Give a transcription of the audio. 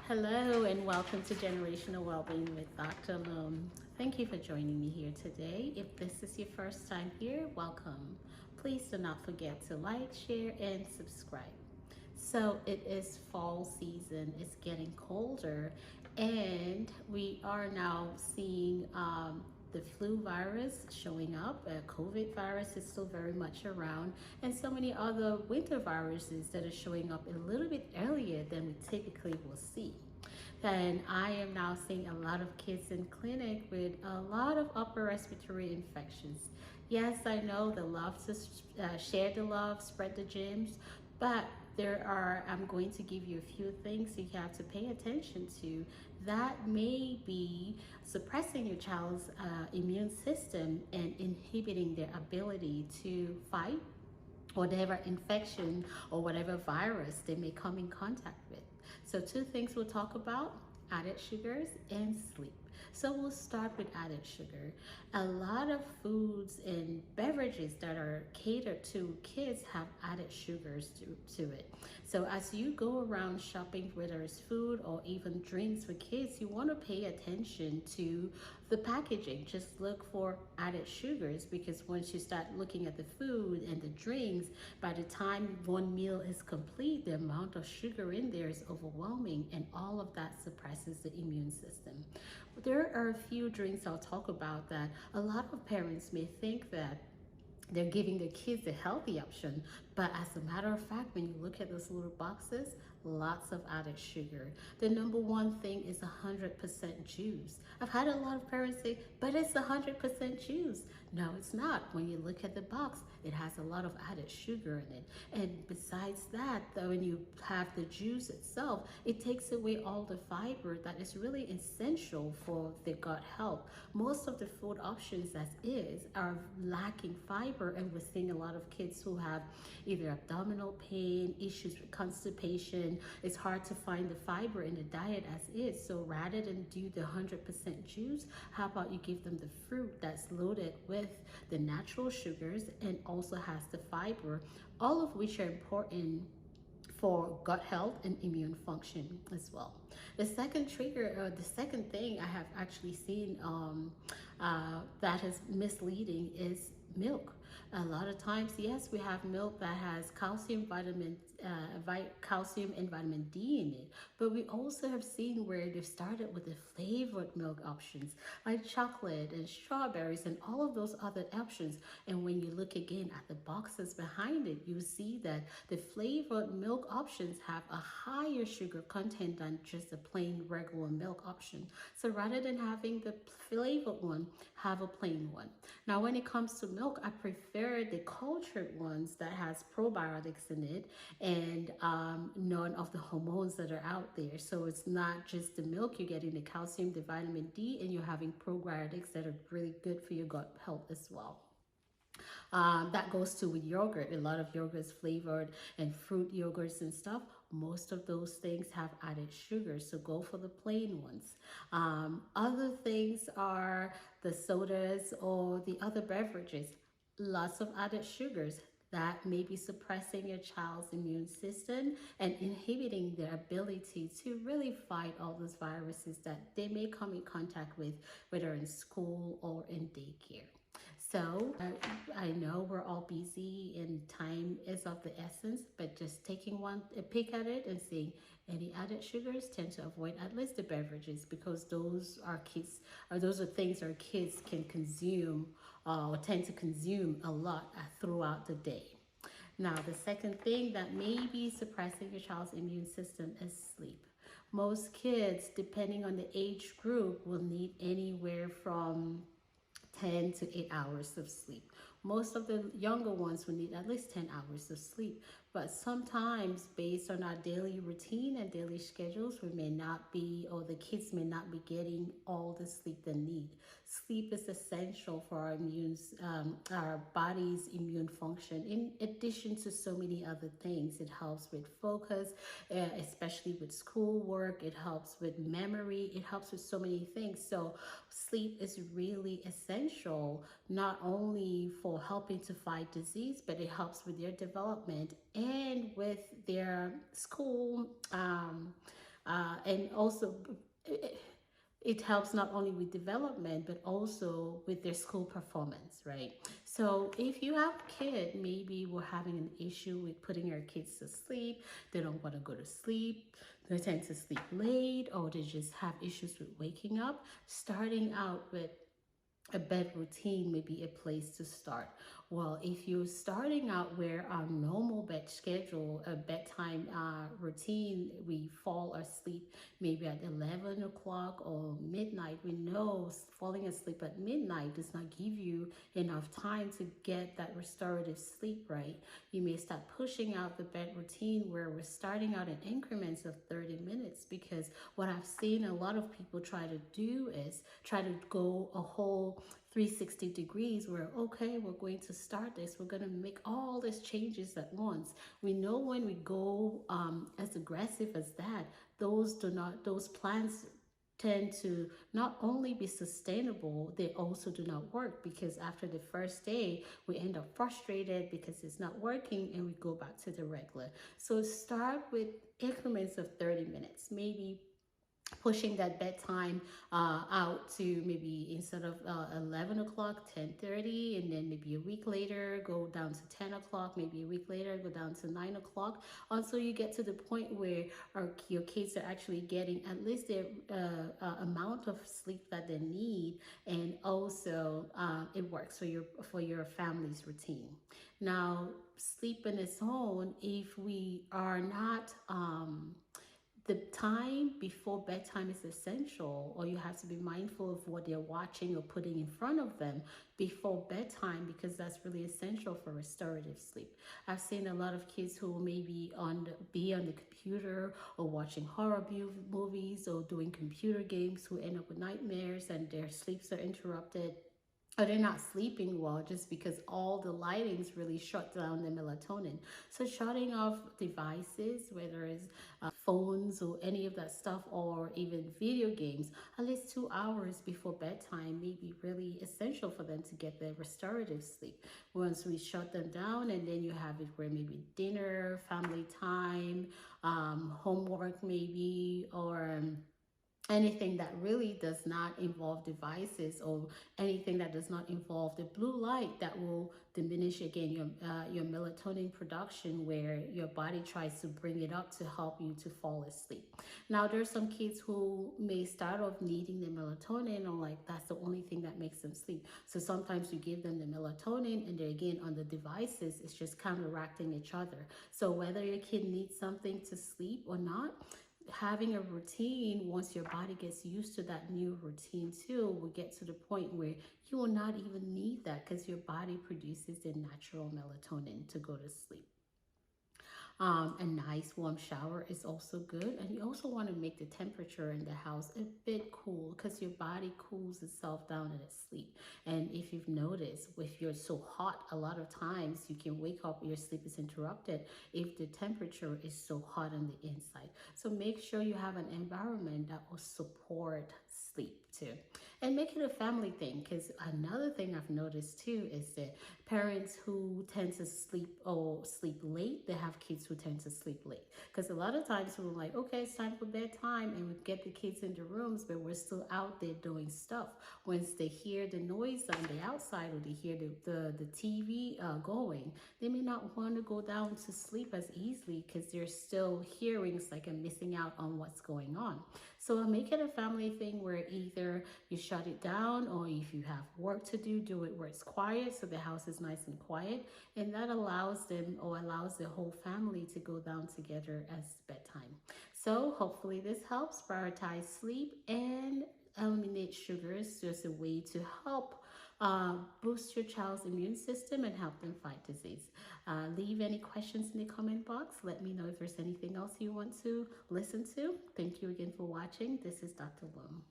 Hello and welcome to Generational Wellbeing with Dr. Lum. Thank you for joining me here today. If this is your first time here, welcome. Please do not forget to like, share, and subscribe. So it is fall season, it's getting colder, and we are now seeing the flu virus showing up. COVID virus is still very much around, and so many other winter viruses that are showing up a little bit earlier than we typically will see. And I am now seeing a lot of kids in clinic with a lot of upper respiratory infections. Yes, I know the love to share the love, spread the germs, but I'm going to give you a few things you have to pay attention to that may be suppressing your child's immune system and inhibiting their ability to fight whatever infection or whatever virus they may come in contact with. So two things we'll talk about: added sugars and sleep. So we'll start with added sugar. A lot of foods and beverages that are catered to kids have added sugars to it. So as you go around shopping, whether it's food or even drinks for kids, you want to pay attention to the packaging. Just look for added sugars, because once you start looking at the food and the drinks, by the time one meal is complete, the amount of sugar in there is overwhelming, and all of that suppresses the immune system. There are a few drinks I'll talk about that a lot of parents may think that they're giving their kids a healthy option, but as a matter of fact, when you look at those little boxes, lots of added sugar. The number one thing is 100% juice. I've had a lot of parents say, but it's 100% juice. No, it's not. When you look at the box, it has a lot of added sugar in it. And besides that, though, when you have the juice itself, it takes away all the fiber that is really essential for the gut health. Most of the food options as is are lacking fiber, and we're seeing a lot of kids who have either abdominal pain, issues with constipation. It's hard to find the fiber in the diet as is. So rather than do the 100% juice, how about you give them the fruit that's loaded with the natural sugars and also has the fiber, all of which are important for gut health and immune function as well. The second the second thing I have actually seen that is misleading is milk. A lot of times, yes, we have milk that has calcium and vitamin D in it, but we also have seen where they've started with the flavored milk options like chocolate and strawberries and all of those other options. And when you look again at the boxes behind it, you see that the flavored milk options have a higher sugar content than just a plain regular milk option. So rather than having the flavored one, have a plain one. Now, when it comes to milk, I prefer the cultured ones that has probiotics in it and none of the hormones that are out there. So it's not just the milk, you're getting the calcium, the vitamin D, and you're having probiotics that are really good for your gut health as well. That goes to with yogurt. A lot of yogurt is flavored, and fruit yogurts and stuff. Most of those things have added sugar, so go for the plain ones. Other things are the sodas or the other beverages. Lots of added sugars that may be suppressing your child's immune system and inhibiting their ability to really fight all those viruses that they may come in contact with, whether in school or in daycare. So I know we're all busy and time is of the essence, but just taking a peek at it and seeing any added sugars, tend to avoid at least the beverages, because those are things our kids can consume or tend to consume a lot throughout the day. Now, the second thing that may be suppressing your child's immune system is sleep. Most kids, depending on the age group, will need anywhere from 10 to 8 hours of sleep. Most of the younger ones will need at least 10 hours of sleep. But sometimes, based on our daily routine and daily schedules, we may not be, or the kids may not be getting all the sleep they need. Sleep is essential for our body's immune function, in addition to so many other things. It helps with focus, especially with schoolwork. It helps with memory. It helps with so many things. So sleep is really essential, not only for helping to fight disease, but it helps with their development and with their school and also it helps not only with development but also with their school performance, right? So if you have a kid, maybe we're having an issue with putting our kids to sleep, they don't want to go to sleep, they tend to sleep late, or they just have issues with waking up, starting out with a bed routine may be a place to start. Well, if you're starting out where our normal bed schedule, a bedtime routine, we fall asleep maybe at 11 o'clock or midnight. We know falling asleep at midnight does not give you enough time to get that restorative sleep, right? You may start pushing out the bed routine where we're starting out in increments of 30 minutes, because what I've seen a lot of people try to do is try to go a whole 360 degrees where, okay, we're going to start this, we're going to make all these changes at once. We know when we go as aggressive as that, those plans tend to not only be sustainable, they also do not work, because after the first day we end up frustrated because it's not working and we go back to the regular. So start with increments of 30 minutes, maybe pushing that bedtime out to maybe instead of 11 o'clock 10:30, and then maybe a week later go down to 10 o'clock, maybe a week later go down to 9 o'clock, until you get to the point where your kids are actually getting at least their amount of sleep that they need, and also it works for your family's routine. Now, sleep in its own, if we are not the time before bedtime is essential, or you have to be mindful of what they're watching or putting in front of them before bedtime, because that's really essential for restorative sleep. I've seen a lot of kids who maybe be on the computer or watching horror movies or doing computer games, who end up with nightmares and their sleeps are interrupted, or they're not sleeping well just because all the lightings really shut down the melatonin. So shutting off devices, whether it's phones or any of that stuff, or even video games, at least 2 hours before bedtime may be really essential for them to get their restorative sleep. Once we shut them down, and then you have it where maybe dinner, family time, homework maybe, or anything that really does not involve devices, or anything that does not involve the blue light that will diminish again your melatonin production, where your body tries to bring it up to help you to fall asleep. Now, there's some kids who may start off needing the melatonin, or like that's the only thing that makes them sleep. So sometimes you give them the melatonin and they're again on the devices, it's just counteracting each other. So whether your kid needs something to sleep or not, having a routine, once your body gets used to that new routine too, will get to the point where you will not even need that, because your body produces the natural melatonin to go to sleep. A nice warm shower is also good. And you also want to make the temperature in the house a bit cool, because your body cools itself down in its sleep. And if you've noticed, if you're so hot, a lot of times you can wake up, your sleep is interrupted if the temperature is so hot on the inside. So make sure you have an environment that will support sleep too. And make it a family thing, because another thing I've noticed too is that parents who tend to sleep late, they have kids who tend to sleep late. Because a lot of times we're like, okay, it's time for bedtime, and we get the kids in the rooms, but we're still out there doing stuff. Once they hear the noise on the outside, or they hear the TV going, they may not want to go down to sleep as easily, because they're still hearing, it's like I'm missing out on what's going on. So make it a family thing where either you shut it down, or if you have work to do it where it's quiet, so the house is nice and quiet, and that allows them, or allows the whole family, to go down together as bedtime. So hopefully this helps prioritize sleep and eliminate sugars, just a way to help boost your child's immune system and help them fight disease. Leave any questions in the comment box. Let me know if there's anything else you want to listen to. Thank you again for watching. This is Dr. Lum.